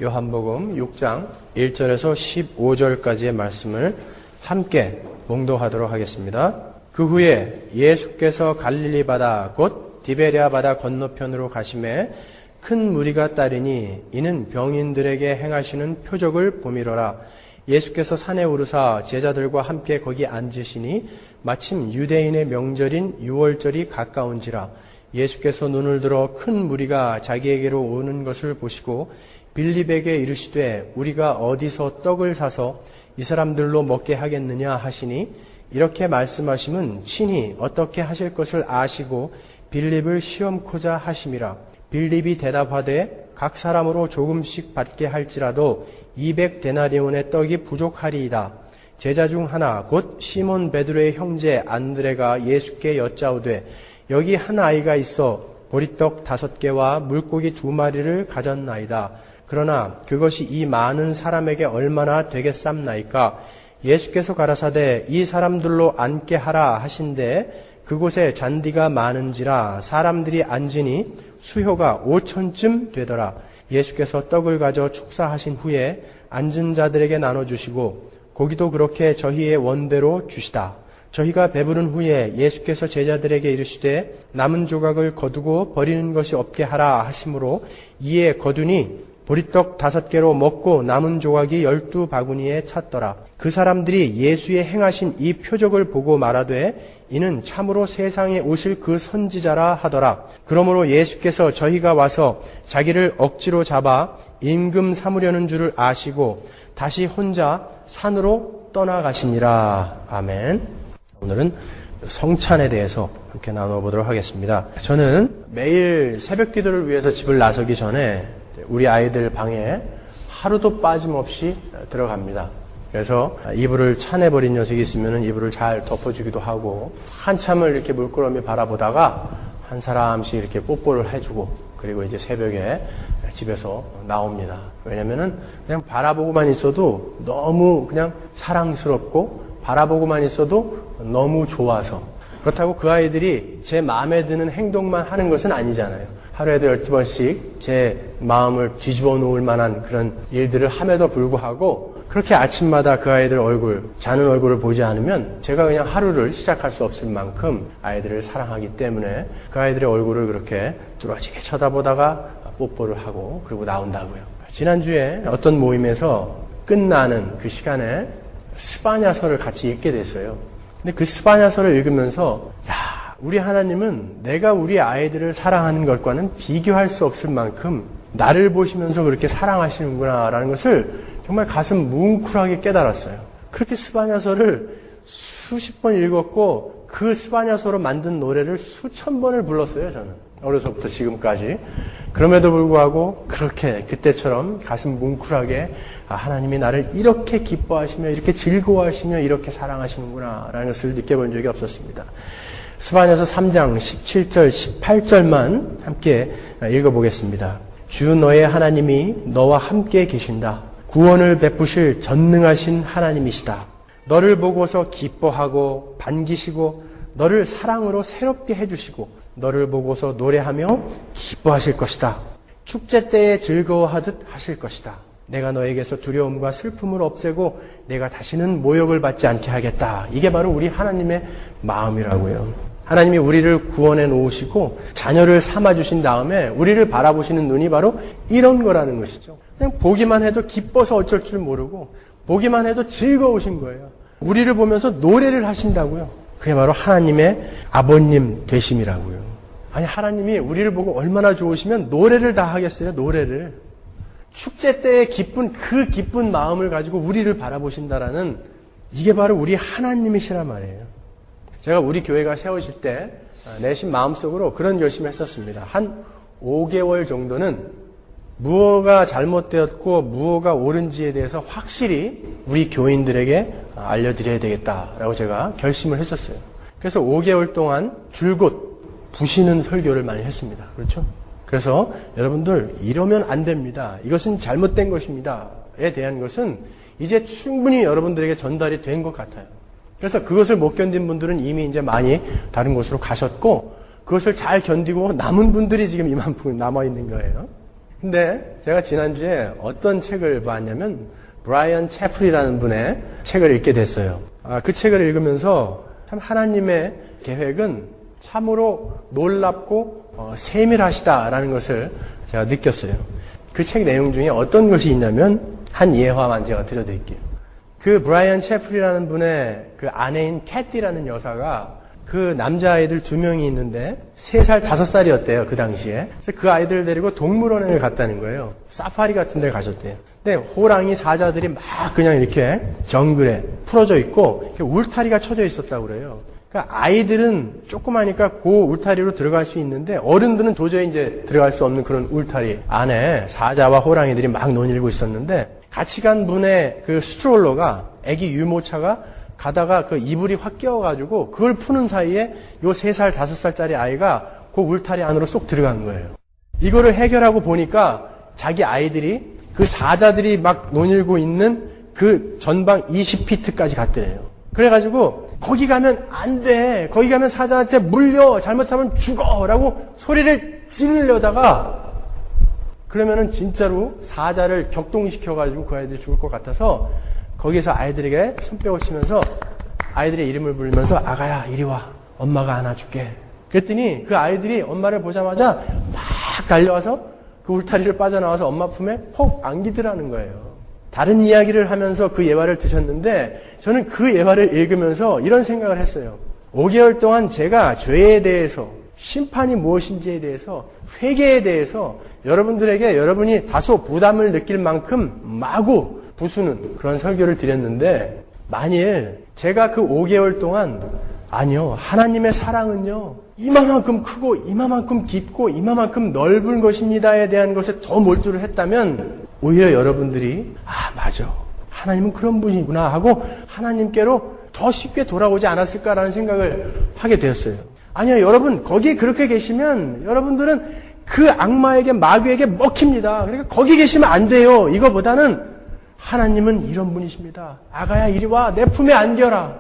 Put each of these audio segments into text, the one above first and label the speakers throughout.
Speaker 1: 요한복음 6장 1절에서 15절까지의 말씀을 함께 봉독하도록 하겠습니다. 그 후에 예수께서 갈릴리 바다 곧 디베랴 바다 건너편으로 가심에 큰 무리가 따르니 이는 병인들에게 행하시는 표적을 보미로라. 예수께서 산에 오르사 제자들과 함께 거기 앉으시니 마침 유대인의 명절인 유월절이 가까운지라. 예수께서 눈을 들어 큰 무리가 자기에게로 오는 것을 보시고 빌립에게 이르시되 우리가 어디서 떡을 사서 이 사람들로 먹게 하겠느냐 하시니 이렇게 말씀하심은 친히 어떻게 하실 것을 아시고 빌립을 시험코자 하심이라. 빌립이 대답하되 각 사람으로 조금씩 받게 할지라도 200데나리온의 떡이 부족하리이다. 제자 중 하나 곧 시몬 베드로의 형제 안드레가 예수께 여짜오되 여기 한 아이가 있어 보리떡 5개와 물고기 2마리를 가졌나이다. 그러나 그것이 이 많은 사람에게 얼마나 되겠삼나이까? 예수께서 가라사대 이 사람들로 앉게 하라 하신대 그곳에 잔디가 많은지라 사람들이 앉으니 수효가 5,000쯤 되더라. 예수께서 떡을 가져 축사하신 후에 앉은 자들에게 나눠주시고 고기도 그렇게 저희의 원대로 주시다. 저희가 배부른 후에 예수께서 제자들에게 이르시되 남은 조각을 거두고 버리는 것이 없게 하라 하심으로 이에 거두니 보리떡 5개로 먹고 남은 조각이 12바구니에 찼더라. 그 사람들이 예수의 행하신 이 표적을 보고 말하되 이는 참으로 세상에 오실 그 선지자라 하더라. 그러므로 예수께서 저희가 와서 자기를 억지로 잡아 임금 삼으려는 줄을 아시고 다시 혼자 산으로 떠나가시니라. 아멘. 오늘은 성찬에 대해서 함께 나눠보도록 하겠습니다. 저는 매일 새벽 기도를 위해서 집을 나서기 전에 우리 아이들 방에 하루도 빠짐없이 들어갑니다. 그래서 이불을 차내버린 녀석이 있으면 이불을 잘 덮어주기도 하고 한참을 이렇게 물끄러미 바라보다가 한 사람씩 이렇게 뽀뽀를 해주고 그리고 이제 새벽에 집에서 나옵니다. 왜냐면은 그냥 바라보고만 있어도 너무 그냥 사랑스럽고 바라보고만 있어도 너무 좋아서 그렇다고 그 아이들이 제 마음에 드는 행동만 하는 것은 아니잖아요. 하루에도 12번씩 제 마음을 뒤집어 놓을 만한 그런 일들을 함에도 불구하고 그렇게 아침마다 그 아이들 얼굴, 자는 얼굴을 보지 않으면 제가 그냥 하루를 시작할 수 없을 만큼 아이들을 사랑하기 때문에 그 아이들의 얼굴을 그렇게 뚫어지게 쳐다보다가 뽀뽀를 하고 그리고 나온다고요. 지난주에 어떤 모임에서 끝나는 그 시간에 스바냐서를 같이 읽게 됐어요. 근데 그 스바냐서를 읽으면서 우리 하나님은 내가 우리 아이들을 사랑하는 것과는 비교할 수 없을 만큼 나를 보시면서 그렇게 사랑하시는구나라는 것을 정말 가슴 뭉클하게 깨달았어요. 그렇게 스바냐서를 수십 번 읽었고 그 스바냐서로 만든 노래를 수천 번을 불렀어요. 저는 어려서부터 지금까지. 그럼에도 불구하고 그렇게 그때처럼 가슴 뭉클하게 하나님이 나를 이렇게 기뻐하시며 이렇게 즐거워하시며 이렇게 사랑하시는구나 라는 것을 느껴본 적이 없었습니다. 스바냐서 3장 17절 18절만 함께 읽어보겠습니다. 주 너의 하나님이 너와 함께 계신다. 구원을 베푸실 전능하신 하나님이시다. 너를 보고서 기뻐하고 반기시고 너를 사랑으로 새롭게 해주시고 너를 보고서 노래하며 기뻐하실 것이다. 축제 때에 즐거워하듯 하실 것이다. 내가 너에게서 두려움과 슬픔을 없애고 내가 다시는 모욕을 받지 않게 하겠다. 이게 바로 우리 하나님의 마음이라고요. 하나님이 우리를 구원해 놓으시고 자녀를 삼아주신 다음에 우리를 바라보시는 눈이 바로 이런 거라는 것이죠. 그냥 보기만 해도 기뻐서 어쩔 줄 모르고 보기만 해도 즐거우신 거예요. 우리를 보면서 노래를 하신다고요. 그게 바로 하나님의 아버님 되심이라고요. 아니 하나님이 우리를 보고 얼마나 좋으시면 노래를 다 하겠어요. 노래를. 축제 때의 기쁜 그 기쁜 마음을 가지고 우리를 바라보신다라는 이게 바로 우리 하나님이시란 말이에요. 제가 우리 교회가 세워질 때 내심 마음속으로 그런 결심을 했었습니다. 한 5개월 정도는 무엇가 잘못되었고 무엇가 옳은지에 대해서 확실히 우리 교인들에게 알려드려야 되겠다라고 제가 결심을 했었어요. 그래서 5개월 동안 줄곧 부시는 설교를 많이 했습니다. 그렇죠? 그래서 여러분들 이러면 안 됩니다. 이것은 잘못된 것입니다에 대한 것은 이제 충분히 여러분들에게 전달이 된 것 같아요. 그래서 그것을 못 견딘 분들은 이미 이제 많이 다른 곳으로 가셨고 그것을 잘 견디고 남은 분들이 지금 이만큼 남아있는 거예요. 근데 제가 지난주에 어떤 책을 봤냐면 브라이언 채플이라는 분의 책을 읽게 됐어요. 그 책을 읽으면서 참 하나님의 계획은 참으로 놀랍고 세밀하시다라는 것을 제가 느꼈어요. 그 책 내용 중에 어떤 것이 있냐면 한 예화만 제가 들려드릴게요. 그 브라이언 채플이라는 분의 그 아내인 캐티라는 여사가 그 남자아이들 2명이 있는데 3살, 5살이었대요, 그 당시에. 그래서 그 아이들을 데리고 동물원에 갔다는 거예요. 사파리 같은 데 가셨대요. 근데 호랑이, 사자들이 막 그냥 이렇게 정글에 풀어져 있고 이렇게 울타리가 쳐져 있었다고 그래요. 그러니까 아이들은 조그마니까 그 울타리로 들어갈 수 있는데 어른들은 도저히 이제 들어갈 수 없는 그런 울타리 안에 사자와 호랑이들이 막 논일고 있었는데 같이 간 분의 그 스트롤러가 애기 유모차가 가다가 그 이불이 확 끼어가지고 그걸 푸는 사이에 요 3살, 5살짜리 아이가 그 울타리 안으로 쏙 들어간 거예요. 이거를 해결하고 보니까 자기 아이들이 그 사자들이 막 논일고 있는 그 전방 20피트까지 갔더래요. 그래가지고 거기 가면 안 돼. 거기 가면 사자한테 물려. 잘못하면 죽어. 라고 소리를 지르려다가 그러면은 진짜로 사자를 격동시켜가지고 그 아이들이 죽을 것 같아서 거기서 아이들에게 손뼉을 치면서 아이들의 이름을 부르면서 아가야 이리 와. 엄마가 안아줄게. 그랬더니 그 아이들이 엄마를 보자마자 막 달려와서 그 울타리를 빠져나와서 엄마 품에 폭 안기더라는 거예요. 다른 이야기를 하면서 그 예화를 드셨는데 저는 그 예화를 읽으면서 이런 생각을 했어요. 5개월 동안 제가 죄에 대해서 심판이 무엇인지에 대해서 회개에 대해서 여러분들에게 여러분이 다소 부담을 느낄 만큼 마구 부수는 그런 설교를 드렸는데 만일 제가 그 5개월 동안 아니요 하나님의 사랑은요 이마만큼 크고 이마만큼 깊고 이마만큼 넓은 것입니다에 대한 것에 더 몰두를 했다면 오히려 여러분들이 맞아 하나님은 그런 분이구나 하고 하나님께로 더 쉽게 돌아오지 않았을까라는 생각을 하게 되었어요. 아니요 여러분 거기에 그렇게 계시면 여러분들은 그 악마에게 마귀에게 먹힙니다. 그러니까 거기 계시면 안 돼요. 이거보다는 하나님은 이런 분이십니다. 아가야 이리 와 내 품에 안겨라.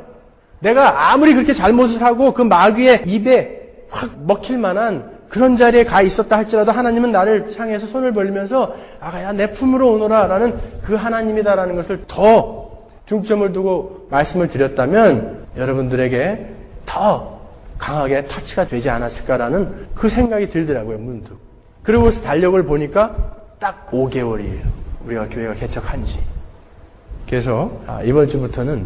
Speaker 1: 내가 아무리 그렇게 잘못을 하고 그 마귀의 입에 확 먹힐 만한 그런 자리에 가 있었다 할지라도 하나님은 나를 향해서 손을 벌리면서 아가야 내 품으로 오너라 라는 그 하나님이다라는 것을 더 중점을 두고 말씀을 드렸다면 여러분들에게 더 강하게 터치가 되지 않았을까라는 그 생각이 들더라고요. 문득. 그러고서 달력을 보니까 딱 5개월이에요. 우리가 교회가 개척한 지. 그래서 이번 주부터는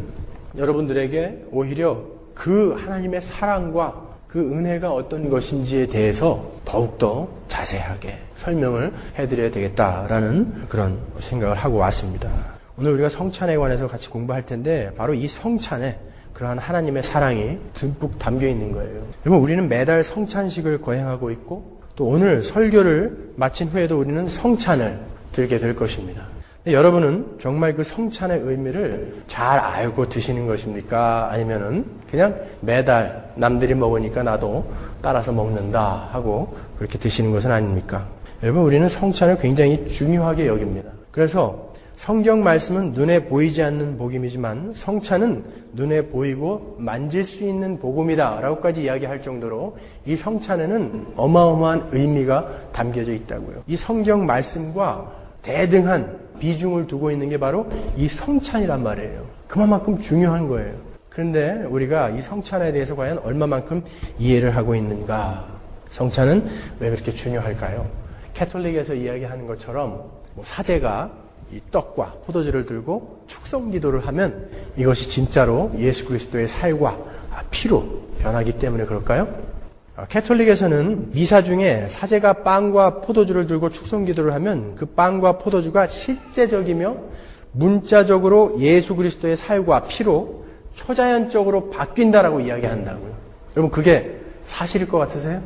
Speaker 1: 여러분들에게 오히려 그 하나님의 사랑과 그 은혜가 어떤 것인지에 대해서 더욱더 자세하게 설명을 해드려야 되겠다라는 그런 생각을 하고 왔습니다. 오늘 우리가 성찬에 관해서 같이 공부할 텐데 바로 이 성찬에 그러한 하나님의 사랑이 듬뿍 담겨 있는 거예요. 여러분 우리는 매달 성찬식을 거행하고 있고 또 오늘 설교를 마친 후에도 우리는 성찬을 들게 될 것입니다. 여러분은 정말 그 성찬의 의미를 잘 알고 드시는 것입니까? 아니면은 그냥 매달 남들이 먹으니까 나도 따라서 먹는다 하고 그렇게 드시는 것은 아닙니까? 여러분 우리는 성찬을 굉장히 중요하게 여깁니다. 그래서 성경 말씀은 눈에 보이지 않는 복음이지만 성찬은 눈에 보이고 만질 수 있는 복음이다 라고까지 이야기할 정도로 이 성찬에는 어마어마한 의미가 담겨져 있다고요. 이 성경 말씀과 대등한 비중을 두고 있는 게 바로 이 성찬이란 말이에요. 그만큼 중요한 거예요. 그런데 우리가 이 성찬에 대해서 과연 얼마만큼 이해를 하고 있는가? 성찬은 왜 그렇게 중요할까요? 캐톨릭에서 이야기하는 것처럼 사제가 이 떡과 포도주를 들고 축성 기도를 하면 이것이 진짜로 예수 그리스도의 살과 피로 변하기 때문에 그럴까요? 캐톨릭에서는 미사 중에 사제가 빵과 포도주를 들고 축성 기도를 하면 그 빵과 포도주가 실제적이며 문자적으로 예수 그리스도의 살과 피로 초자연적으로 바뀐다라고 이야기한다고요. 여러분 그게 사실일 것 같으세요?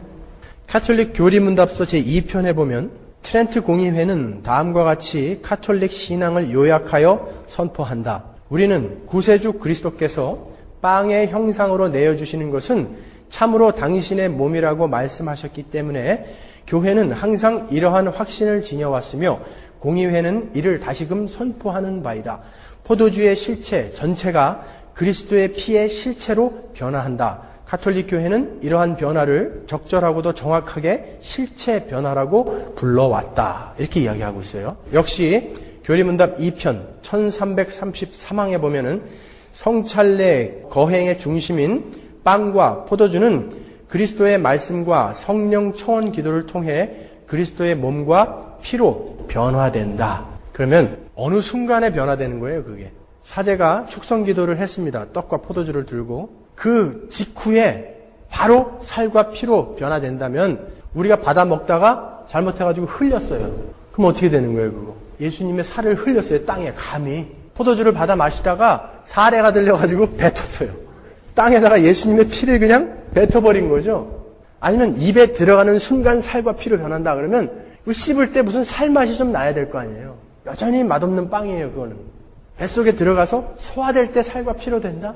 Speaker 1: 카톨릭 교리문답서 제2편에 보면 트렌트 공의회는 다음과 같이 카톨릭 신앙을 요약하여 선포한다. 우리는 구세주 그리스도께서 빵의 형상으로 내어주시는 것은 참으로 당신의 몸이라고 말씀하셨기 때문에 교회는 항상 이러한 확신을 지녀왔으며 공의회는 이를 다시금 선포하는 바이다. 포도주의 실체 전체가 그리스도의 피의 실체로 변화한다. 가톨릭 교회는 이러한 변화를 적절하고도 정확하게 실체 변화라고 불러왔다. 이렇게 이야기하고 있어요. 역시 교리문답 2편 1333항에 보면은 성찬례 거행의 중심인 빵과 포도주는 그리스도의 말씀과 성령 청원 기도를 통해 그리스도의 몸과 피로 변화된다. 그러면 어느 순간에 변화되는 거예요, 그게. 사제가 축성 기도를 했습니다. 떡과 포도주를 들고. 그 직후에 바로 살과 피로 변화된다면 우리가 받아 먹다가 잘못해가지고 흘렸어요. 그럼 어떻게 되는 거예요, 그거? 예수님의 살을 흘렸어요, 땅에 감히. 포도주를 받아 마시다가 사례가 들려가지고 뱉었어요. 땅에다가 예수님의 피를 그냥 뱉어버린 거죠. 아니면 입에 들어가는 순간 살과 피로 변한다 그러면 씹을 때 무슨 살맛이 좀 나야 될 거 아니에요. 여전히 맛없는 빵이에요, 그거는. 뱃속에 들어가서 소화될 때 살과 피로 된다?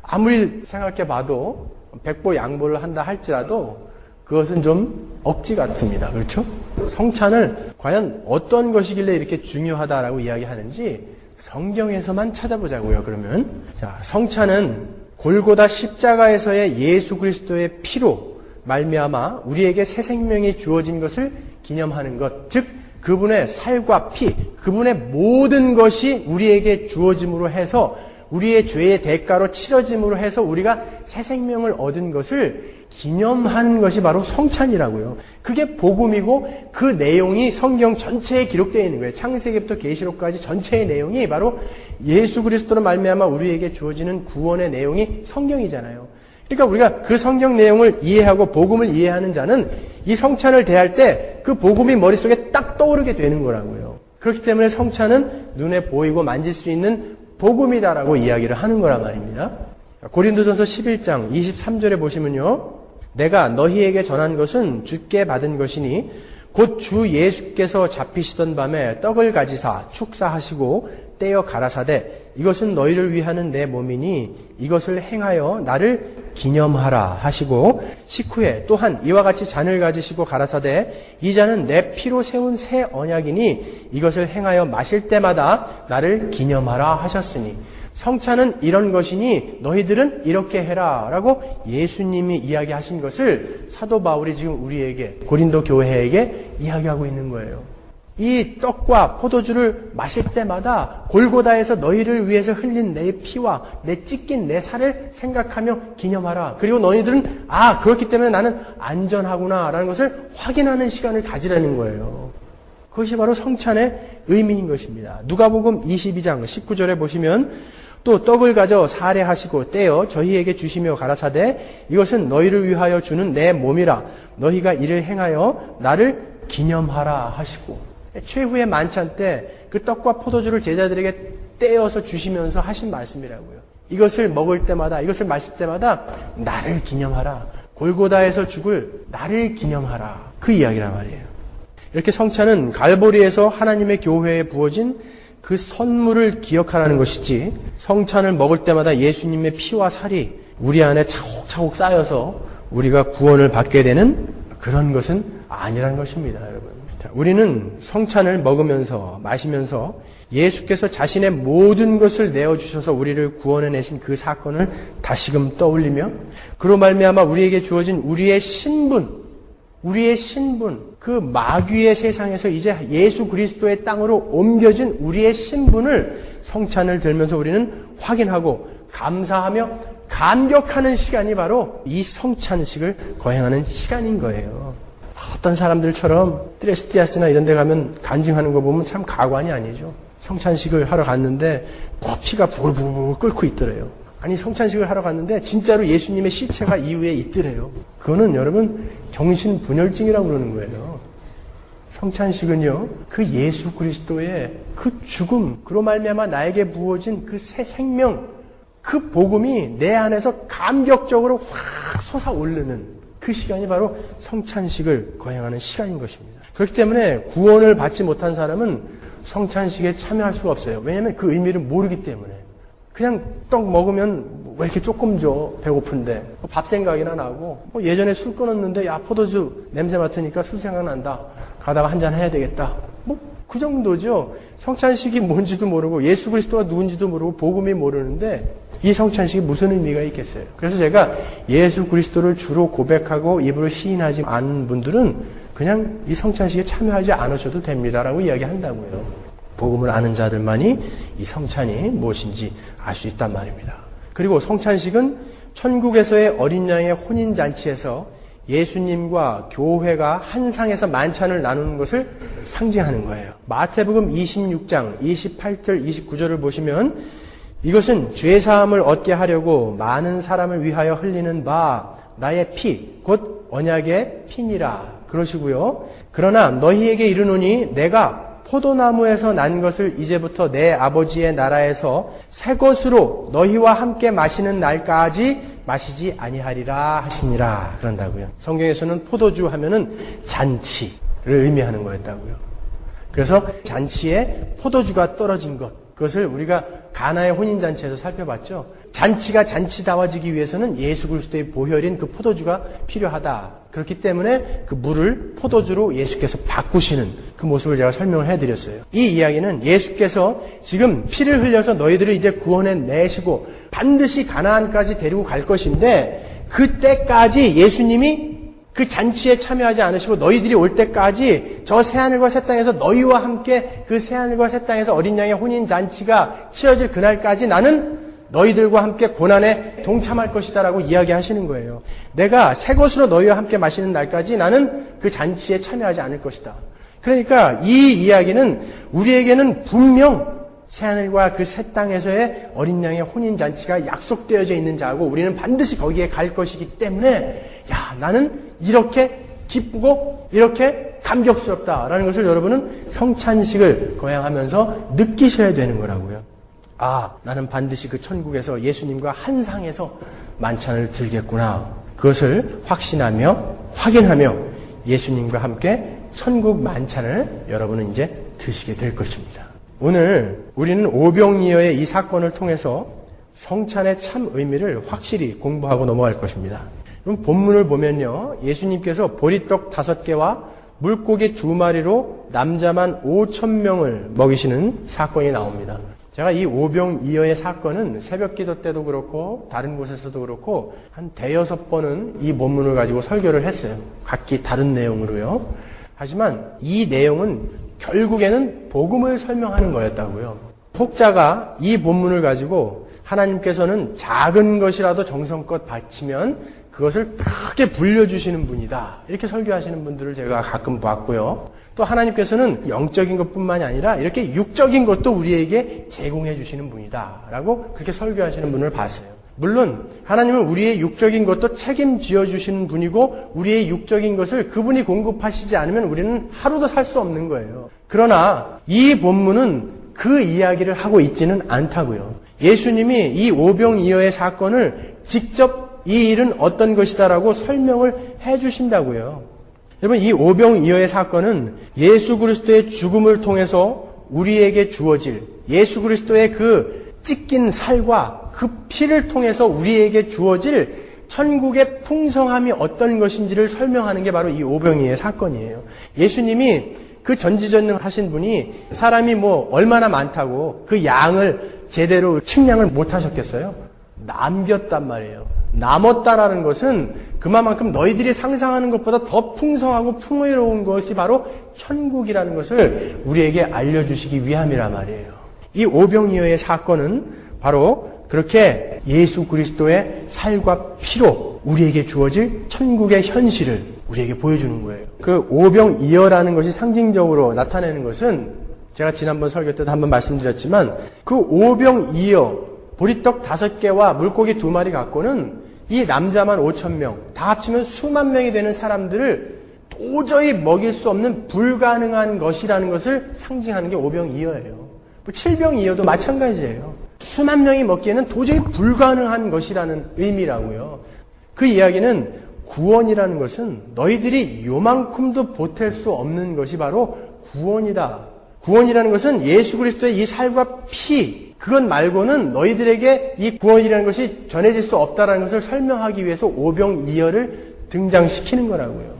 Speaker 1: 아무리 생각해봐도 백보 양보를 한다 할지라도 그것은 좀 억지 같습니다. 그렇죠? 성찬을 과연 어떤 것이길래 이렇게 중요하다라고 이야기하는지 성경에서만 찾아보자고요. 그러면 자, 성찬은 골고다 십자가에서의 예수 그리스도의 피로 말미암아 우리에게 새 생명이 주어진 것을 기념하는 것, 즉 그분의 살과 피, 그분의 모든 것이 우리에게 주어짐으로 해서 우리의 죄의 대가로 치러짐으로 해서 우리가 새 생명을 얻은 것을 기념하는 것이 바로 성찬이라고요. 그게 복음이고 그 내용이 성경 전체에 기록되어 있는 거예요. 창세기부터 계시록까지 전체의 내용이 바로 예수 그리스도로 말미암아 우리에게 주어지는 구원의 내용이 성경이잖아요. 그러니까 우리가 그 성경 내용을 이해하고 복음을 이해하는 자는 이 성찬을 대할 때 그 복음이 머릿속에 딱 떠오르게 되는 거라고요. 그렇기 때문에 성찬은 눈에 보이고 만질 수 있는 복음이다라고 이야기를 하는 거란 말입니다. 고린도전서 11장 23절에 보시면요. 내가 너희에게 전한 것은 주께 받은 것이니 곧 주 예수께서 잡히시던 밤에 떡을 가지사 축사하시고 떼어 가라사대 이것은 너희를 위하는 내 몸이니 이것을 행하여 나를 기념하라 하시고 식후에 또한 이와 같이 잔을 가지시고 가라사대 이 잔은 내 피로 세운 새 언약이니 이것을 행하여 마실 때마다 나를 기념하라 하셨으니 성찬은 이런 것이니 너희들은 이렇게 해라 라고 예수님이 이야기하신 것을 사도 바울이 지금 우리에게 고린도 교회에게 이야기하고 있는 거예요. 이 떡과 포도주를 마실 때마다 골고다에서 너희를 위해서 흘린 내 피와 내 찢긴 내 살을 생각하며 기념하라. 그리고 너희들은 그렇기 때문에 나는 안전하구나 라는 것을 확인하는 시간을 가지라는 거예요. 그것이 바로 성찬의 의미인 것입니다. 누가복음 22장 19절에 보시면 또 떡을 가져 사례하시고 떼어 저희에게 주시며 가라사대 이것은 너희를 위하여 주는 내 몸이라 너희가 이를 행하여 나를 기념하라 하시고 최후의 만찬 때 그 떡과 포도주를 제자들에게 떼어서 주시면서 하신 말씀이라고요. 이것을 먹을 때마다 이것을 마실 때마다 나를 기념하라. 골고다에서 죽을 나를 기념하라. 그 이야기란 말이에요. 이렇게 성찬은 갈보리에서 하나님의 교회에 부어진 그 선물을 기억하라는 것이지 성찬을 먹을 때마다 예수님의 피와 살이 우리 안에 차곡차곡 쌓여서 우리가 구원을 받게 되는 그런 것은 아니라는 것입니다, 여러분. 우리는 성찬을 먹으면서 마시면서 예수께서 자신의 모든 것을 내어주셔서 우리를 구원해내신 그 사건을 다시금 떠올리며 그로 말미암아 우리에게 주어진 우리의 신분, 그 마귀의 세상에서 이제 예수 그리스도의 땅으로 옮겨진 우리의 신분을 성찬을 들면서 우리는 확인하고 감사하며 감격하는 시간이 바로 이 성찬식을 거행하는 시간인 거예요. 어떤 사람들처럼 트레스티아스나 이런 데 가면 간증하는 거 보면 참 가관이 아니죠. 성찬식을 하러 갔는데 피가 부글부글 끓고 있더래요. 아니 성찬식을 하러 갔는데 진짜로 예수님의 시체가 이후에 있더래요. 그거는 여러분 정신분열증이라고 그러는 거예요. 성찬식은요, 그 예수 그리스도의 그 죽음, 그로 말미암아 나에게 부어진 그 새 생명, 그 복음이 내 안에서 감격적으로 확 솟아오르는 그 시간이 바로 성찬식을 거행하는 시간인 것입니다. 그렇기 때문에 구원을 받지 못한 사람은 성찬식에 참여할 수가 없어요. 왜냐하면 그 의미를 모르기 때문에. 그냥 떡 먹으면 왜 이렇게 조금 줘? 배고픈데. 밥 생각이나 나고 예전에 술 끊었는데 포도주 냄새 맡으니까 술 생각난다. 가다가 한잔 해야 되겠다. 그 정도죠. 성찬식이 뭔지도 모르고 예수 그리스도가 누군지도 모르고 복음이 모르는데 이 성찬식이 무슨 의미가 있겠어요? 그래서 제가 예수 그리스도를 주로 고백하고 입으로 시인하지 않은 분들은 그냥 이 성찬식에 참여하지 않으셔도 됩니다라고 이야기한다고요. 복음을 아는 자들만이 이 성찬이 무엇인지 알 수 있단 말입니다. 그리고 성찬식은 천국에서의 어린 양의 혼인잔치에서 예수님과 교회가 한 상에서 만찬을 나누는 것을 상징하는 거예요. 마태복음 26장 28절 29절을 보시면 이것은 죄사함을 얻게 하려고 많은 사람을 위하여 흘리는 바 나의 피 곧 언약의 피니라 그러시고요. 그러나 너희에게 이르노니 내가 포도나무에서 난 것을 이제부터 내 아버지의 나라에서 새 것으로 너희와 함께 마시는 날까지 마시지 아니하리라 하시니라 그런다고요. 성경에서는 포도주 하면은 잔치를 의미하는 거였다고요. 그래서 잔치에 포도주가 떨어진 것, 그것을 우리가 가나의 혼인잔치에서 살펴봤죠. 잔치가 잔치다워지기 위해서는 예수 그리스도의 보혈인 그 포도주가 필요하다. 그렇기 때문에 그 물을 포도주로 예수께서 바꾸시는 그 모습을 제가 설명을 해드렸어요. 이 이야기는 예수께서 지금 피를 흘려서 너희들을 이제 구원해 내시고 반드시 가나안까지 데리고 갈 것인데 그때까지 예수님이 그 잔치에 참여하지 않으시고 너희들이 올 때까지 저 새하늘과 새 땅에서 너희와 함께 그 새하늘과 새 땅에서 어린 양의 혼인잔치가 치러질 그날까지 나는 너희들과 함께 고난에 동참할 것이다라고 이야기하시는 거예요. 내가 새 것으로 너희와 함께 마시는 날까지 나는 그 잔치에 참여하지 않을 것이다. 그러니까 이 이야기는 우리에게는 분명 새하늘과 그 새 땅에서의 어린 양의 혼인잔치가 약속되어져 있는 자고 우리는 반드시 거기에 갈 것이기 때문에 나는 이렇게 기쁘고 이렇게 감격스럽다라는 것을 여러분은 성찬식을 거행하면서 느끼셔야 되는 거라고요. 나는 반드시 그 천국에서 예수님과 한 상에서 만찬을 들겠구나. 그것을 확신하며 확인하며 예수님과 함께 천국 만찬을 여러분은 이제 드시게 될 것입니다. 오늘 우리는 오병이어의 이 사건을 통해서 성찬의 참 의미를 확실히 공부하고 넘어갈 것입니다. 그럼 본문을 보면요. 예수님께서 보리떡 5개와 물고기 2마리로 남자만 5,000명을 먹이시는 사건이 나옵니다. 제가 이 오병이어의 사건은 새벽기도 때도 그렇고 다른 곳에서도 그렇고 한 5-6번은 이 본문을 가지고 설교를 했어요. 각기 다른 내용으로요. 하지만 이 내용은 결국에는 복음을 설명하는 거였다고요. 혹자가 이 본문을 가지고 하나님께서는 작은 것이라도 정성껏 바치면 그것을 크게 불려주시는 분이다. 이렇게 설교하시는 분들을 제가 가끔 봤고요. 또 하나님께서는 영적인 것뿐만이 아니라 이렇게 육적인 것도 우리에게 제공해 주시는 분이다. 라고 그렇게 설교하시는 분을 봤어요. 물론 하나님은 우리의 육적인 것도 책임지어 주시는 분이고 우리의 육적인 것을 그분이 공급하시지 않으면 우리는 하루도 살 수 없는 거예요. 그러나 이 본문은 그 이야기를 하고 있지는 않다고요. 예수님이 이 오병이어의 사건을 직접 이 일은 어떤 것이다라고 설명을 해 주신다고요. 여러분, 이 오병이어의 사건은 예수 그리스도의 죽음을 통해서 우리에게 주어질 예수 그리스도의 그 찢긴 살과 그 피를 통해서 우리에게 주어질 천국의 풍성함이 어떤 것인지를 설명하는 게 바로 이 오병이어의 사건이에요. 예수님이 그 전지전능하신 분이 사람이 얼마나 많다고 그 양을 제대로 측량을 못 하셨겠어요? 남겼단 말이에요. 남았다라는 것은 그만큼 너희들이 상상하는 것보다 더 풍성하고 풍요로운 것이 바로 천국이라는 것을 우리에게 알려주시기 위함이란 말이에요. 이 오병이어의 사건은 바로 그렇게 예수 그리스도의 살과 피로 우리에게 주어질 천국의 현실을 우리에게 보여주는 거예요. 그 오병이어라는 것이 상징적으로 나타내는 것은 제가 지난번 설교 때도 한번 말씀드렸지만 그 오병이어 보리떡 5개와 물고기 2마리 갖고는 이 남자만 5,000명, 다 합치면 수만 명이 되는 사람들을 도저히 먹일 수 없는 불가능한 것이라는 것을 상징하는 게 오병이어예요. 칠병이어도 마찬가지예요. 수만 명이 먹기에는 도저히 불가능한 것이라는 의미라고요. 그 이야기는 구원이라는 것은 너희들이 요만큼도 보탤 수 없는 것이 바로 구원이다. 구원이라는 것은 예수 그리스도의 이 살과 피, 그것 말고는 너희들에게 이 구원이라는 것이 전해질 수 없다는 것을 설명하기 위해서 오병이어를 등장시키는 거라고요.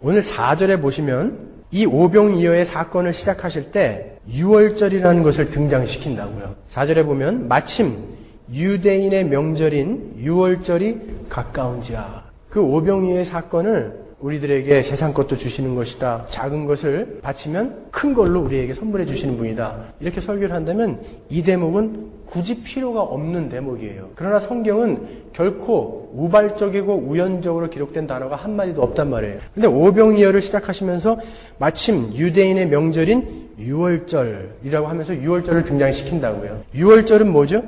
Speaker 1: 오늘 4절에 보시면 이 오병이어의 사건을 시작하실 때 유월절이라는 것을 등장시킨다고요. 4절에 보면 마침 유대인의 명절인 유월절이 가까운지라. 그 오병이어의 사건을 우리들에게 세상 것도 주시는 것이다. 작은 것을 바치면 큰 걸로 우리에게 선물해 주시는 분이다. 이렇게 설교를 한다면 이 대목은 굳이 필요가 없는 대목이에요. 그러나 성경은 결코 우발적이고 우연적으로 기록된 단어가 한마디도 없단 말이에요. 그런데 오병이어를 시작하시면서 마침 유대인의 명절인 유월절이라고 하면서 유월절을 등장시킨다고요. 유월절은 뭐죠?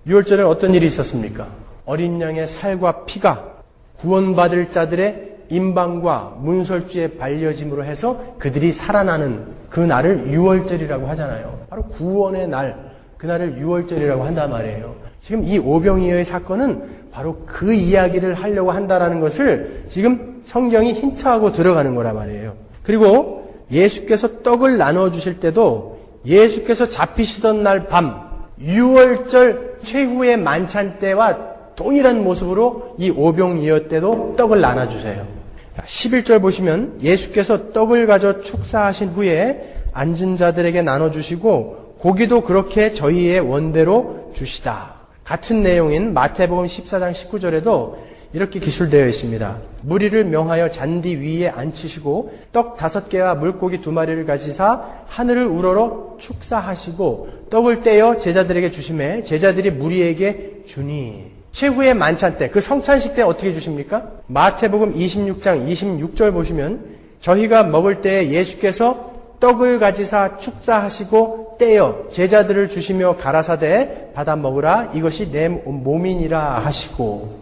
Speaker 1: 유월절은 어떤 일이 있었습니까? 어린 양의 살과 피가 구원받을 자들의 임방과 문설주의 반려짐으로 해서 그들이 살아나는 그 날을 유월절이라고 하잖아요. 바로 구원의 날, 그날을 유월절이라고 한단 말이에요. 지금 이 오병이어의 사건은 바로 그 이야기를 하려고 한다라는 것을 지금 성경이 힌트하고 들어가는 거란 말이에요. 그리고 예수께서 떡을 나눠주실 때도 예수께서 잡히시던 날 밤, 유월절 최후의 만찬 때와 동일한 모습으로 이 오병이어 때도 떡을 나눠주세요. 11절 보시면 예수께서 떡을 가져 축사하신 후에 앉은 자들에게 나눠주시고 고기도 그렇게 저희의 원대로 주시다. 같은 내용인 마태복음 14장 19절에도 이렇게 기술되어 있습니다. 무리를 명하여 잔디 위에 앉히시고 떡 5개와 물고기 2마리를 가지사 하늘을 우러러 축사하시고 떡을 떼어 제자들에게 주시매 제자들이 무리에게 주니. 최후의 만찬 때, 그 성찬식 때 어떻게 주십니까? 마태복음 26장 26절 보시면 저희가 먹을 때에 예수께서 떡을 가지사 축사하시고 떼어 제자들을 주시며 가라사대 받아 먹으라 이것이 내 몸이니라 하시고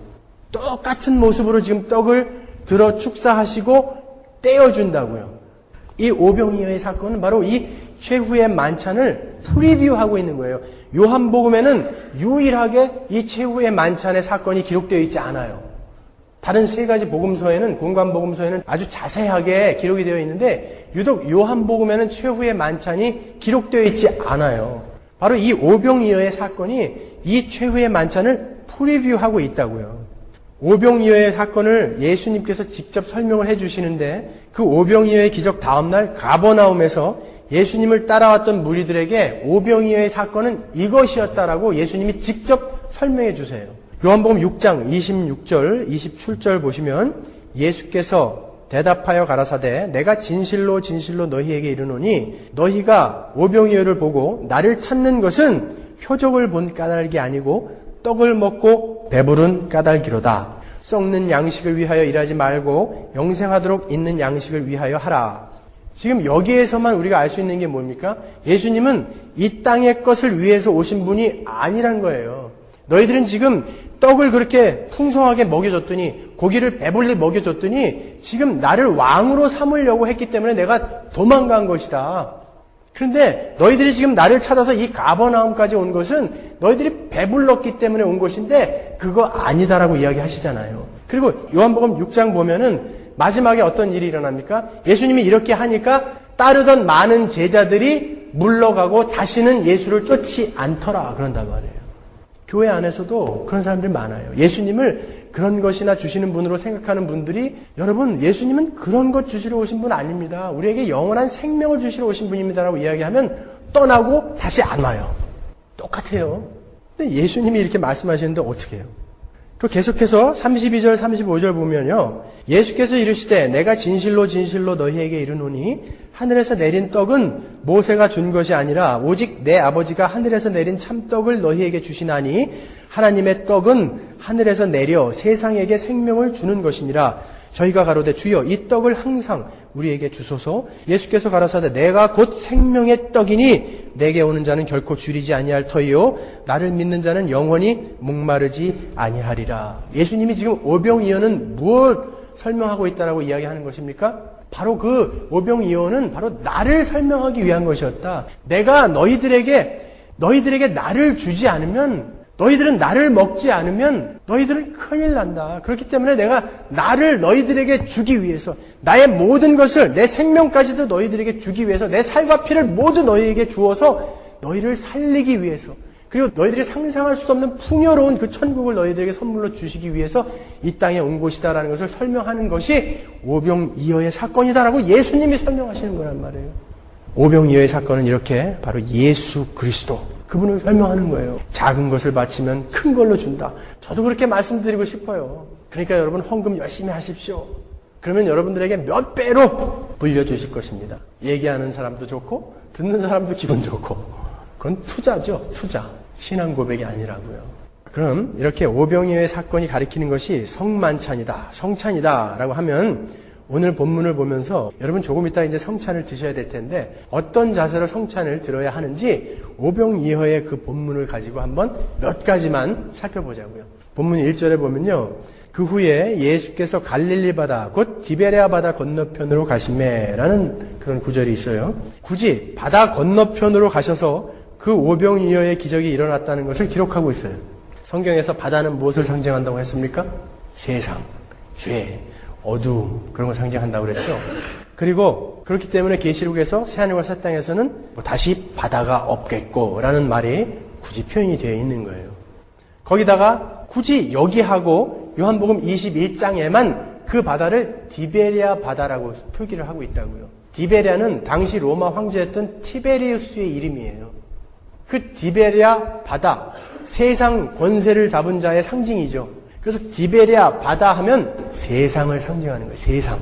Speaker 1: 똑같은 모습으로 지금 떡을 들어 축사하시고 떼어준다고요. 이 오병이어의 사건은 바로 이 최후의 만찬을 프리뷰하고 있는 거예요. 요한복음에는 유일하게 이 최후의 만찬의 사건이 기록되어 있지 않아요. 다른 3가지 복음서에는, 공관복음서에는 아주 자세하게 기록이 되어 있는데 유독 요한복음에는 최후의 만찬이 기록되어 있지 않아요. 바로 이 오병이어의 사건이 이 최후의 만찬을 프리뷰하고 있다고요. 오병이어의 사건을 예수님께서 직접 설명을 해주시는데 그 오병이어의 기적 다음날 가버나움에서 예수님을 따라왔던 무리들에게 오병이어의 사건은 이것이었다라고 예수님이 직접 설명해 주세요. 요한복음 6장 26절, 27절 보시면 예수께서 대답하여 가라사대 내가 진실로 진실로 너희에게 이르노니 너희가 오병이어를 보고 나를 찾는 것은 표적을 본 까닭이 아니고 떡을 먹고 배부른 까닭이로다. 썩는 양식을 위하여 일하지 말고 영생하도록 있는 양식을 위하여 하라. 지금 여기에서만 우리가 알 수 있는 게 뭡니까? 예수님은 이 땅의 것을 위해서 오신 분이 아니란 거예요. 너희들은 지금 떡을 그렇게 풍성하게 먹여줬더니 고기를 배불리 먹여줬더니 지금 나를 왕으로 삼으려고 했기 때문에 내가 도망간 것이다. 그런데 너희들이 지금 나를 찾아서 이 가버나움까지 온 것은 너희들이 배불렀기 때문에 온 것인데 그거 아니다라고 이야기하시잖아요. 그리고 요한복음 6장 보면은 마지막에 어떤 일이 일어납니까? 예수님이 이렇게 하니까 따르던 많은 제자들이 물러가고 다시는 예수를 쫓지 않더라 그런단 말이에요. 교회 안에서도 그런 사람들이 많아요. 예수님을 그런 것이나 주시는 분으로 생각하는 분들이 여러분 예수님은 그런 것 주시러 오신 분 아닙니다. 우리에게 영원한 생명을 주시러 오신 분입니다라고 이야기하면 떠나고 다시 안 와요. 똑같아요. 근데 예수님이 이렇게 말씀하시는데 어떻게 해요? 그리고 계속해서 32절 35절 보면요. 예수께서 이르시되 내가 진실로 진실로 너희에게 이르노니 하늘에서 내린 떡은 모세가 준 것이 아니라 오직 내 아버지가 하늘에서 내린 참떡을 너희에게 주시나니 하나님의 떡은 하늘에서 내려 세상에게 생명을 주는 것이니라. 저희가 가로되 주여 이 떡을 항상 우리에게 주소서. 예수께서 가라사대 내가 곧 생명의 떡이니 내게 오는 자는 결코 줄이지 아니할 터이요 나를 믿는 자는 영원히 목마르지 아니하리라. 예수님이 지금 오병이어는 무엇 설명하고 있다라고 이야기하는 것입니까? 바로 그 오병이어는 바로 나를 설명하기 위한 것이었다. 내가 너희들에게 나를 주지 않으면 너희들은 나를 먹지 않으면 너희들은 큰일 난다. 그렇기 때문에 내가 나를 너희들에게 주기 위해서 나의 모든 것을 내 생명까지도 너희들에게 주기 위해서 내 살과 피를 모두 너희에게 주어서 너희를 살리기 위해서 그리고 너희들이 상상할 수도 없는 풍요로운 그 천국을 너희들에게 선물로 주시기 위해서 이 땅에 온 곳이다라는 것을 설명하는 것이 오병이어의 사건이다라고 예수님이 설명하시는 거란 말이에요. 오병이어의 사건은 이렇게 바로 예수 그리스도, 그분을 설명하는 거예요. 작은 것을 바치면 큰 걸로 준다. 저도 그렇게 말씀드리고 싶어요. 그러니까 여러분 헌금 열심히 하십시오. 그러면 여러분들에게 몇 배로 불려주실 것입니다. 얘기하는 사람도 좋고 듣는 사람도 기분 좋고, 그건 투자죠. 투자. 신앙 고백이 아니라고요. 그럼 이렇게 오병이어의 사건이 가리키는 것이 성만찬이다, 성찬이다 라고 하면 오늘 본문을 보면서 여러분 조금 이따 이제 성찬을 드셔야 될 텐데 어떤 자세로 성찬을 들어야 하는지 오병이어의 그 본문을 가지고 한번 몇 가지만 살펴보자고요. 본문 1절에 보면요. 그 후에 예수께서 갈릴리 바다 곧 디베레아 바다 건너편으로 가시매라는 그런 구절이 있어요. 굳이 바다 건너편으로 가셔서 그 오병이어의 기적이 일어났다는 것을 기록하고 있어요. 성경에서 바다는 무엇을 상징한다고 했습니까? 세상, 죄, 어두움, 그런 걸 상징한다고 그랬죠. 그리고 그렇기 때문에 계시록에서 새하늘과 새 땅에서는 다시 바다가 없겠고라는 말이 굳이 표현이 되어 있는 거예요. 거기다가 굳이 여기하고 요한복음 21장에만 그 바다를 디베리아 바다라고 표기를 하고 있다고요. 디베리아는 당시 로마 황제였던 티베리우스의 이름이에요. 그 디베리아 바다, 세상 권세를 잡은 자의 상징이죠. 그래서 디베리아 바다 하면 세상을 상징하는 거예요. 세상.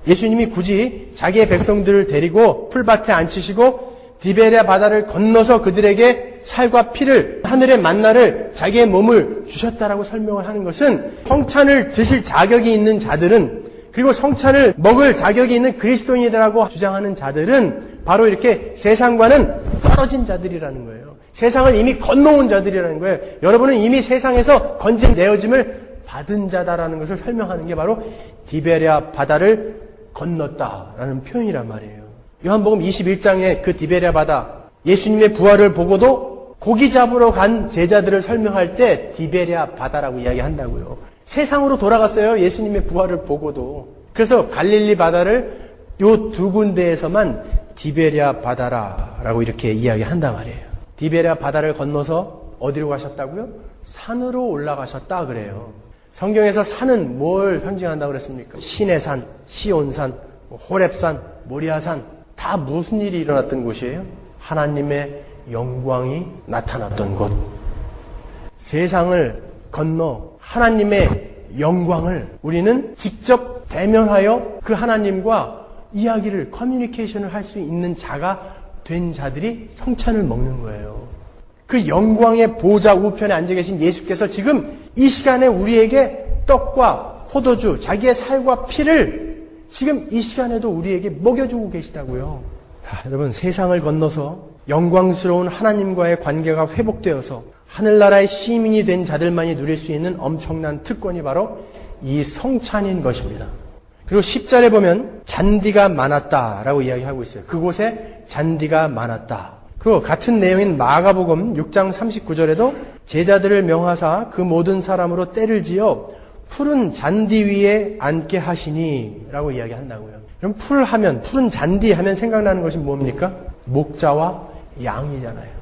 Speaker 1: 예수님이 굳이 자기의 백성들을 데리고 풀밭에 앉히시고 디베리아 바다를 건너서 그들에게 살과 피를, 하늘의 만나를, 자기의 몸을 주셨다라고 설명을 하는 것은 성찬을 드실 자격이 있는 자들은, 그리고 성찬을 먹을 자격이 있는 그리스도인이라고 주장하는 자들은 바로 이렇게 세상과는 떨어진 자들이라는 거예요. 세상을 이미 건너온 자들이라는 거예요. 여러분은 이미 세상에서 건진 내어짐을 받은 자다라는 것을 설명하는 게 바로 디베리아 바다를 건넜다라는 표현이란 말이에요. 요한복음 21장의 그 디베리아 바다, 예수님의 부활을 보고도 고기 잡으러 간 제자들을 설명할 때 디베리아 바다라고 이야기한다고요. 세상으로 돌아갔어요. 예수님의 부활을 보고도. 그래서 갈릴리 바다를 요 두 군데에서만 디베리아 바다라고 이렇게 이야기한단 말이에요. 디베리아 바다를 건너서 어디로 가셨다고요? 산으로 올라가셨다 그래요. 성경에서 산은 뭘 상징한다고 그랬습니까? 시내산, 시온산, 호렙산, 모리아산, 다 무슨 일이 일어났던 곳이에요? 하나님의 영광이 나타났던 곳. 세상을 건너 하나님의 영광을 우리는 직접 대면하여 그 하나님과 이야기를, 커뮤니케이션을 할 수 있는 자가 된 자들이 성찬을 먹는 거예요. 그 영광의 보좌 우편에 앉아 계신 예수께서 지금 이 시간에 우리에게 떡과 포도주, 자기의 살과 피를 지금 이 시간에도 우리에게 먹여주고 계시다고요. 여러분, 세상을 건너서 영광스러운 하나님과의 관계가 회복되어서 하늘나라의 시민이 된 자들만이 누릴 수 있는 엄청난 특권이 바로 이 성찬인 것입니다. 그리고 10절에 보면 잔디가 많았다라고 이야기하고 있어요. 그곳에 잔디가 많았다. 그리고 같은 내용인 마가복음 6장 39절에도 제자들을 명하사 그 모든 사람으로 때를 지어 푸른 잔디 위에 앉게 하시니 라고 이야기한다고요. 그럼 푸른 잔디 하면 생각나는 것이 뭡니까? 목자와 양이잖아요.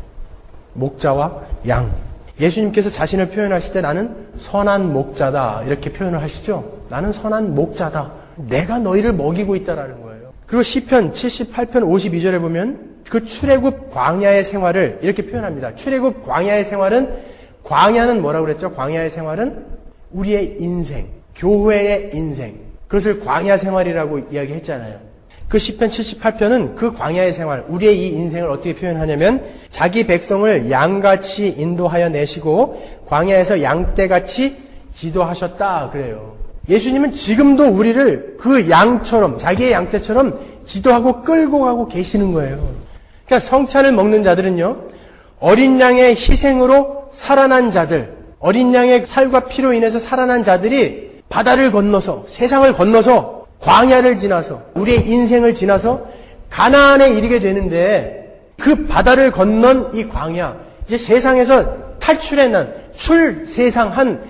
Speaker 1: 목자와 양. 예수님께서 자신을 표현하실 때 나는 선한 목자다 이렇게 표현을 하시죠. 나는 선한 목자다. 내가 너희를 먹이고 있다라는 거예요. 그리고 시편 78편 52절에 보면 그 출애굽 광야의 생활을 이렇게 표현합니다. 출애굽 광야의 생활은, 광야는 뭐라고 그랬죠? 광야의 생활은 우리의 인생, 교회의 인생, 그것을 광야 생활이라고 이야기했잖아요. 그 시편 78편은 그 광야의 생활, 우리의 이 인생을 어떻게 표현하냐면 자기 백성을 양같이 인도하여 내시고 광야에서 양떼같이 지도하셨다 그래요. 예수님은 지금도 우리를 그 양처럼, 자기의 양떼처럼 지도하고 끌고 가고 계시는 거예요. 그러니까 성찬을 먹는 자들은요, 어린 양의 희생으로 살아난 자들, 어린 양의 살과 피로 인해서 살아난 자들이 바다를 건너서, 세상을 건너서, 광야를 지나서, 우리의 인생을 지나서 가나안에 이르게 되는데, 그 바다를 건넌 이 광야, 이제 세상에서 탈출해난, 출세상한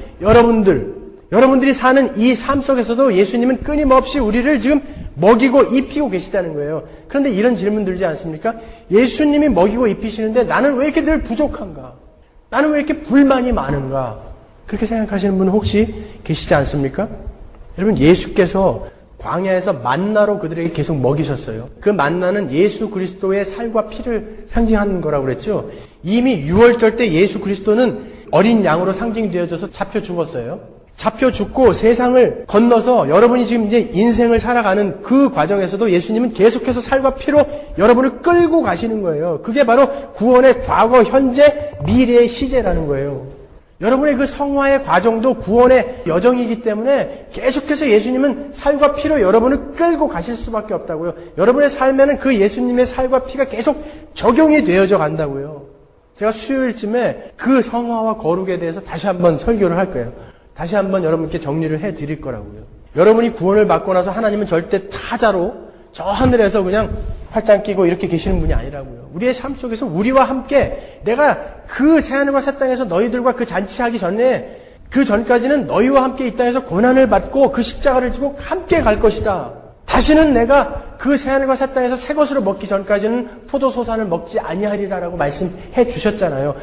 Speaker 1: 여러분들이 사는 이 삶 속에서도 예수님은 끊임없이 우리를 지금 먹이고 입히고 계시다는 거예요. 그런데 이런 질문 들지 않습니까? 예수님이 먹이고 입히시는데 나는 왜 이렇게 늘 부족한가? 나는 왜 이렇게 불만이 많은가? 그렇게 생각하시는 분 혹시 계시지 않습니까? 여러분, 예수께서 광야에서 만나로 그들에게 계속 먹이셨어요. 그 만나는 예수 그리스도의 살과 피를 상징하는 거라고 그랬죠. 이미 유월절 때 예수 그리스도는 어린 양으로 상징되어져서 잡혀 죽었어요. 잡혀 죽고 세상을 건너서 여러분이 지금 이제 인생을 살아가는 그 과정에서도 예수님은 계속해서 살과 피로 여러분을 끌고 가시는 거예요. 그게 바로 구원의 과거, 현재, 미래의 시제라는 거예요. 여러분의 그 성화의 과정도 구원의 여정이기 때문에 계속해서 예수님은 살과 피로 여러분을 끌고 가실 수밖에 없다고요. 여러분의 삶에는 그 예수님의 살과 피가 계속 적용이 되어져 간다고요. 제가 수요일쯤에 그 성화와 거룩에 대해서 다시 한번 설교를 할 거예요. 다시 한번 여러분께 정리를 해드릴 거라고요. 여러분이 구원을 받고 나서 하나님은 절대 타자로 저 하늘에서 그냥 팔짱 끼고 이렇게 계시는 분이 아니라고요. 우리의 삶 속에서 우리와 함께 내가 그 새하늘과 새 땅에서 너희들과 그 잔치하기 전에 그 전까지는 너희와 함께 이 땅에서 고난을 받고 그 십자가를 지고 함께 갈 것이다. 다시는 내가 그 새하늘과 새 땅에서 새 것으로 먹기 전까지는 포도소산을 먹지 아니하리라라고 말씀해 주셨잖아요.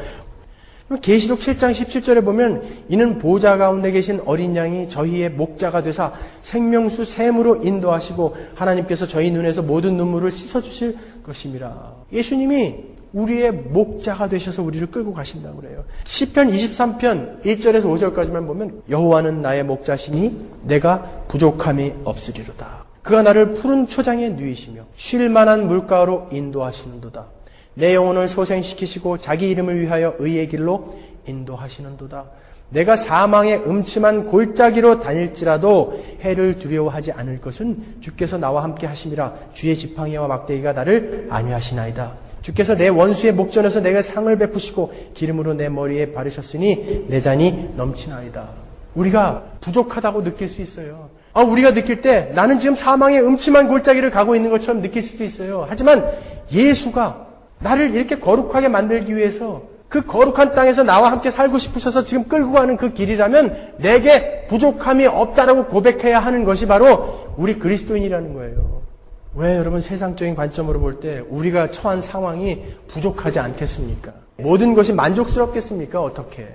Speaker 1: 계시록 7장 17절에 보면 이는 보좌 가운데 계신 어린 양이 저희의 목자가 되사 생명수 샘으로 인도하시고 하나님께서 저희 눈에서 모든 눈물을 씻어주실 것임이라. 예수님이 우리의 목자가 되셔서 우리를 끌고 가신다고 그래요. 시편 23편 1절에서 5절까지만 보면 여호와는 나의 목자시니 내가 부족함이 없으리로다. 그가 나를 푸른 초장에 누이시며 쉴 만한 물가로 인도하시는도다. 내 영혼을 소생시키시고 자기 이름을 위하여 의의 길로 인도하시는도다. 내가 사망의 음침한 골짜기로 다닐지라도 해를 두려워하지 않을 것은 주께서 나와 함께 하심이라. 주의 지팡이와 막대기가 나를 안위하시나이다. 주께서 내 원수의 목전에서 내게 상을 베푸시고 기름으로 내 머리에 바르셨으니 내 잔이 넘치나이다. 우리가 부족하다고 느낄 수 있어요. 우리가 느낄 때 나는 지금 사망의 음침한 골짜기를 가고 있는 것처럼 느낄 수도 있어요. 하지만 예수가 나를 이렇게 거룩하게 만들기 위해서 그 거룩한 땅에서 나와 함께 살고 싶으셔서 지금 끌고 가는 그 길이라면 내게 부족함이 없다라고 고백해야 하는 것이 바로 우리 그리스도인이라는 거예요. 왜 여러분 세상적인 관점으로 볼 때 우리가 처한 상황이 부족하지 않겠습니까? 모든 것이 만족스럽겠습니까? 어떻게?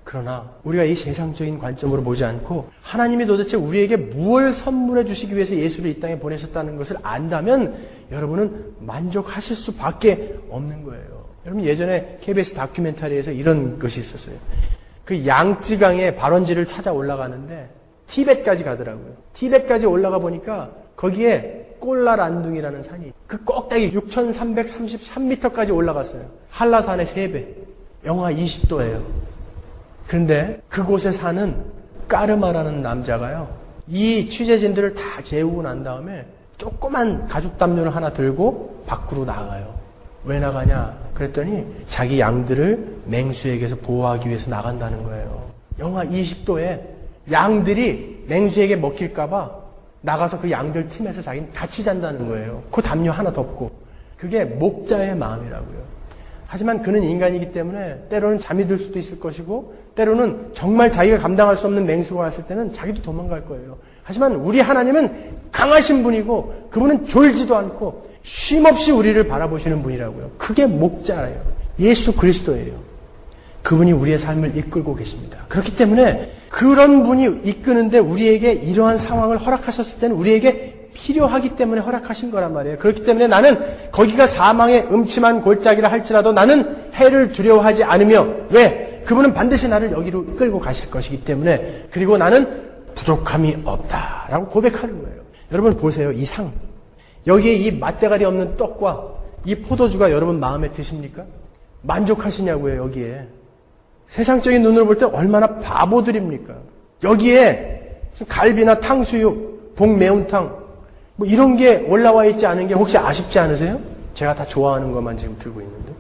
Speaker 1: 그러나 우리가 이 세상적인 관점으로 보지 않고 하나님이 도대체 우리에게 무엇을 선물해 주시기 위해서 예수를 이 땅에 보내셨다는 것을 안다면 여러분은 만족하실 수밖에 없는 거예요. 여러분 예전에 KBS 다큐멘터리에서 이런 것이 있었어요. 그 양쯔강의 발원지를 찾아 올라가는데 티벳까지 가더라고요. 티벳까지 올라가 보니까 거기에 꼴라란둥이라는 산이 그 꼭대기 6,333m까지 올라갔어요. 한라산의 3배. 영하 20도예요. 그런데 그곳에 사는 까르마라는 남자가요. 이 취재진들을 다 재우고 난 다음에 조그만 가죽 담요를 하나 들고 밖으로 나가요. 왜 나가냐? 그랬더니 자기 양들을 맹수에게서 보호하기 위해서 나간다는 거예요. 영하 20도에 양들이 맹수에게 먹힐까봐 나가서 그 양들 틈에서 자기는 같이 잔다는 거예요. 그 담요 하나 덮고. 그게 목자의 마음이라고요. 하지만 그는 인간이기 때문에 때로는 잠이 들 수도 있을 것이고 때로는 정말 자기가 감당할 수 없는 맹수가 왔을 때는 자기도 도망갈 거예요. 하지만 우리 하나님은 강하신 분이고 그분은 졸지도 않고 쉼없이 우리를 바라보시는 분이라고요. 그게 목자예요. 예수 그리스도예요. 그분이 우리의 삶을 이끌고 계십니다. 그렇기 때문에 그런 분이 이끄는데 우리에게 이러한 상황을 허락하셨을 때는 우리에게 필요하기 때문에 허락하신 거란 말이에요. 그렇기 때문에 나는 거기가 사망의 음침한 골짜기라 할지라도 나는 해를 두려워하지 않으며 왜? 그분은 반드시 나를 여기로 끌고 가실 것이기 때문에 그리고 나는 부족함이 없다라고 고백하는 거예요. 여러분 보세요. 이 상. 여기에 이 맛대가리 없는 떡과 이 포도주가 여러분 마음에 드십니까? 만족하시냐고요. 여기에. 세상적인 눈으로 볼 때 얼마나 바보들입니까? 여기에 무슨 갈비나 탕수육, 복매운탕 뭐 이런 게 올라와 있지 않은 게 혹시 아쉽지 않으세요? 제가 다 좋아하는 것만 지금 들고 있는데.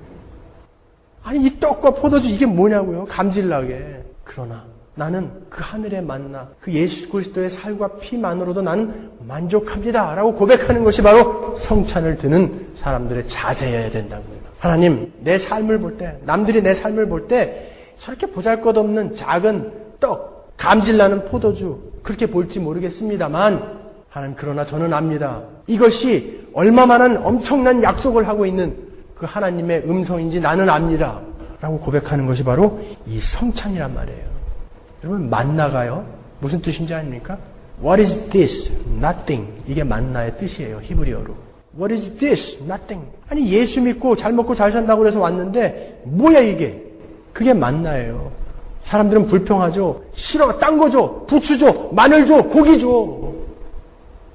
Speaker 1: 아니 이 떡과 포도주 이게 뭐냐고요? 감질나게. 그러나 나는 그 하늘의 만나, 그 예수 그리스도의 살과 피만으로도 나는 만족합니다 라고 고백하는 것이 바로 성찬을 드는 사람들의 자세여야 된다고요. 하나님, 내 삶을 볼 때, 남들이 내 삶을 볼 때 저렇게 보잘것없는 작은 떡, 감질나는 포도주 그렇게 볼지 모르겠습니다만 하나님 그러나 저는 압니다. 이것이 얼마만한 엄청난 약속을 하고 있는 그 하나님의 음성인지 나는 압니다. 라고 고백하는 것이 바로 이 성찬이란 말이에요. 여러분, 만나가요? 무슨 뜻인지 아닙니까? What is this? Nothing. 이게 만나의 뜻이에요. 히브리어로. What is this? Nothing. 아니, 예수 믿고 잘 먹고 잘 산다고 해서 왔는데 뭐야 이게? 그게 만나예요. 사람들은 불평하죠. 싫어, 딴 거 줘, 부추 줘, 마늘 줘, 고기 줘.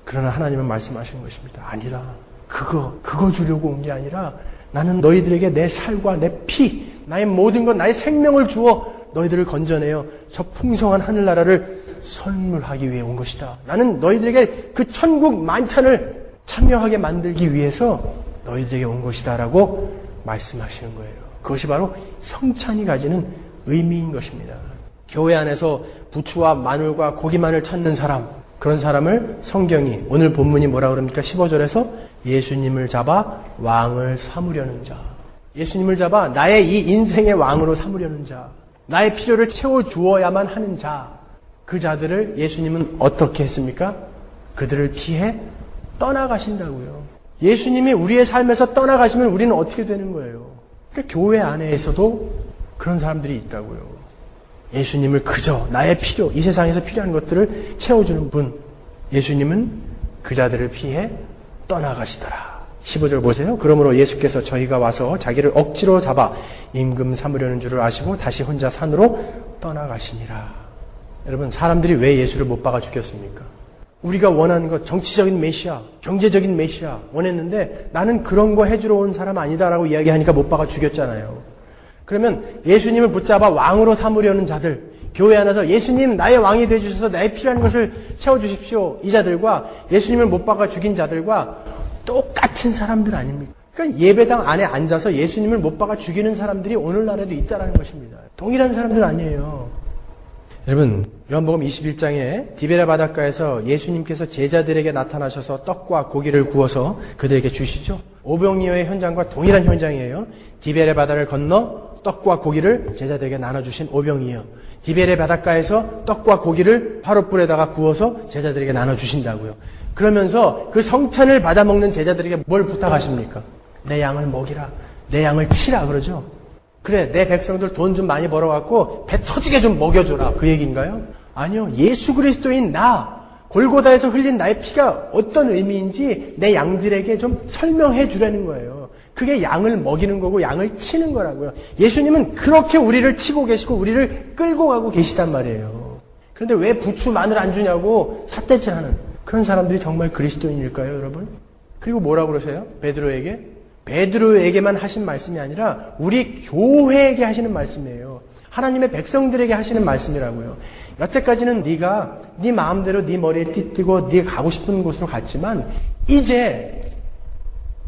Speaker 1: 그러나 하나님은 말씀하시는 것입니다. 아니다. 그거 주려고 온 게 아니라 나는 너희들에게 내 살과 내 피, 나의 모든 것, 나의 생명을 주어 너희들을 건져내어 저 풍성한 하늘나라를 선물하기 위해 온 것이다. 나는 너희들에게 그 천국 만찬을 참여하게 만들기 위해서 너희들에게 온 것이다 라고 말씀하시는 거예요. 그것이 바로 성찬이 가지는 의미인 것입니다. 교회 안에서 부추와 마늘과 고기만을 찾는 사람, 그런 사람을 성경이, 오늘 본문이 뭐라 그럽니까? 15절에서 예수님을 잡아 왕을 삼으려는 자, 예수님을 잡아 나의 이 인생의 왕으로 삼으려는 자, 나의 필요를 채워주어야만 하는 자, 그 자들을 예수님은 어떻게 했습니까? 그들을 피해 떠나가신다고요. 예수님이 우리의 삶에서 떠나가시면 우리는 어떻게 되는 거예요? 그러니까 교회 안에서도 그런 사람들이 있다고요. 예수님을 그저 나의 필요, 이 세상에서 필요한 것들을 채워주는 분, 예수님은 그 자들을 피해 떠나가시더라. 15절 보세요. 그러므로 예수께서 저희가 와서 자기를 억지로 잡아 임금 삼으려는 줄을 아시고 다시 혼자 산으로 떠나가시니라. 여러분, 사람들이 왜 예수를 못 박아 죽였습니까? 우리가 원하는 것, 정치적인 메시아, 경제적인 메시아 원했는데 나는 그런 거 해주러 온 사람 아니다라고 이야기하니까 못 박아 죽였잖아요. 그러면 예수님을 붙잡아 왕으로 삼으려는 자들, 교회 안에서 예수님 나의 왕이 되어주셔서 나의 필요한 것을 채워주십시오. 이 자들과 예수님을 못 박아 죽인 자들과 똑같은 사람들 아닙니까? 그러니까 예배당 안에 앉아서 예수님을 못 박아 죽이는 사람들이 오늘날에도 있다는 것입니다. 동일한 사람들 아니에요. 여러분, 요한복음 21장에 디베랴 바닷가에서 예수님께서 제자들에게 나타나셔서 떡과 고기를 구워서 그들에게 주시죠. 오병이어의 현장과 동일한 현장이에요. 디베랴 바다를 건너 떡과 고기를 제자들에게 나눠주신 오병이어. 디베랴 바닷가에서 떡과 고기를 화롯불에다가 구워서 제자들에게 나눠주신다고요. 그러면서 그 성찬을 받아먹는 제자들에게 뭘 부탁하십니까? 내 양을 먹이라, 내 양을 치라 그러죠. 그래, 내 백성들 돈 좀 많이 벌어갖고 배 터지게 좀 먹여줘라, 그 얘기인가요? 아니요, 예수 그리스도인 나, 골고다에서 흘린 나의 피가 어떤 의미인지 내 양들에게 좀 설명해 주라는 거예요. 그게 양을 먹이는 거고 양을 치는 거라고요. 예수님은 그렇게 우리를 치고 계시고 우리를 끌고 가고 계시단 말이에요. 그런데 왜 부추 마늘 안 주냐고 삿대질하는 그런 사람들이 정말 그리스도인일까요, 여러분? 그리고 뭐라고 그러세요? 베드로에게만 하신 말씀이 아니라 우리 교회에게 하시는 말씀이에요. 하나님의 백성들에게 하시는 말씀이라고요. 여태까지는 네가 네 마음대로 네 머리에 띠띠고 네가 가고 싶은 곳으로 갔지만 이제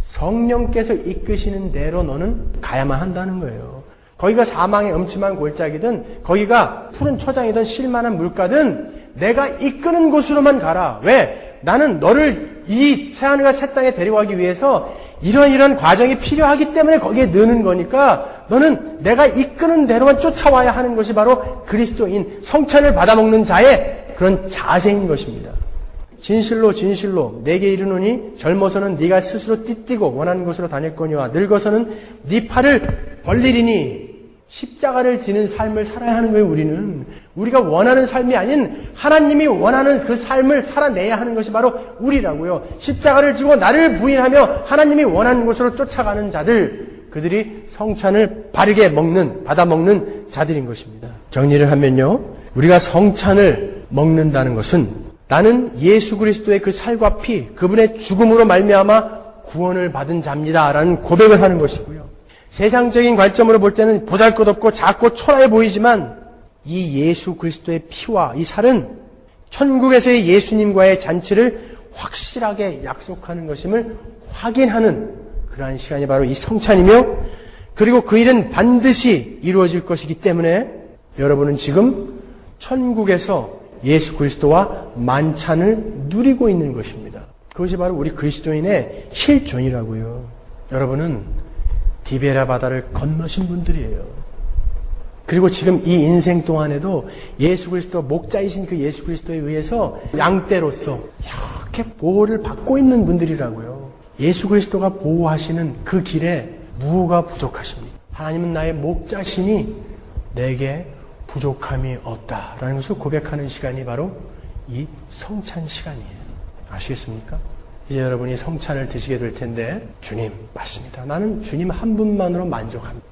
Speaker 1: 성령께서 이끄시는 대로 너는 가야만 한다는 거예요. 거기가 사망의 음침한 골짜기든 거기가 푸른 초장이든 쉴만한 물가든 내가 이끄는 곳으로만 가라. 왜? 나는 너를 이 새하늘과 새 땅에 데려가기 위해서 이런 과정이 필요하기 때문에 거기에 느는 거니까 너는 내가 이끄는 대로만 쫓아와야 하는 것이 바로 그리스도인 성찬을 받아먹는 자의 그런 자세인 것입니다. 진실로 진실로 내게 이르노니 젊어서는 네가 스스로 띠띠고 원하는 곳으로 다닐 거니와 늙어서는 네 팔을 벌리리니 십자가를 지는 삶을 살아야 하는 거예요. 우리가 원하는 삶이 아닌 하나님이 원하는 그 삶을 살아내야 하는 것이 바로 우리라고요. 십자가를 지고 나를 부인하며 하나님이 원하는 곳으로 쫓아가는 자들, 그들이 성찬을 바르게 받아먹는 자들인 것입니다. 정리를 하면요, 우리가 성찬을 먹는다는 것은 나는 예수 그리스도의 그 살과 피, 그분의 죽음으로 말미암아 구원을 받은 자입니다라는 고백을 하는 것이고요. 세상적인 관점으로 볼 때는 보잘것없고 작고 초라해 보이지만 이 예수 그리스도의 피와 이 살은 천국에서의 예수님과의 잔치를 확실하게 약속하는 것임을 확인하는 그러한 시간이 바로 이 성찬이며, 그리고 그 일은 반드시 이루어질 것이기 때문에 여러분은 지금 천국에서 예수 그리스도와 만찬을 누리고 있는 것입니다. 그것이 바로 우리 그리스도인의 실존이라고요. 여러분은 디베랴 바다를 건너신 분들이에요. 그리고 지금 이 인생 동안에도 예수 그리스도 목자이신 그 예수 그리스도에 의해서 양떼로서 이렇게 보호를 받고 있는 분들이라고요. 예수 그리스도가 보호하시는 그 길에 무엇가 부족하십니까? 하나님은 나의 목자시니 내게 부족함이 없다라는 것을 고백하는 시간이 바로 이 성찬 시간이에요. 아시겠습니까? 이제 여러분이 성찬을 드시게 될 텐데 주님, 맞습니다. 나는 주님 한 분만으로 만족합니다.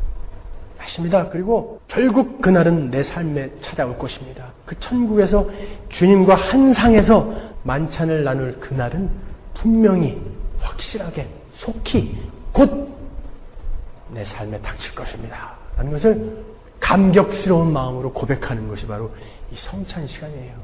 Speaker 1: 맞습니다. 그리고 결국 그날은 내 삶에 찾아올 것입니다. 그 천국에서 주님과 한 상에서 만찬을 나눌 그날은 분명히 확실하게 속히 곧 내 삶에 닥칠 것입니다. 라는 것을 감격스러운 마음으로 고백하는 것이 바로 이 성찬 시간이에요.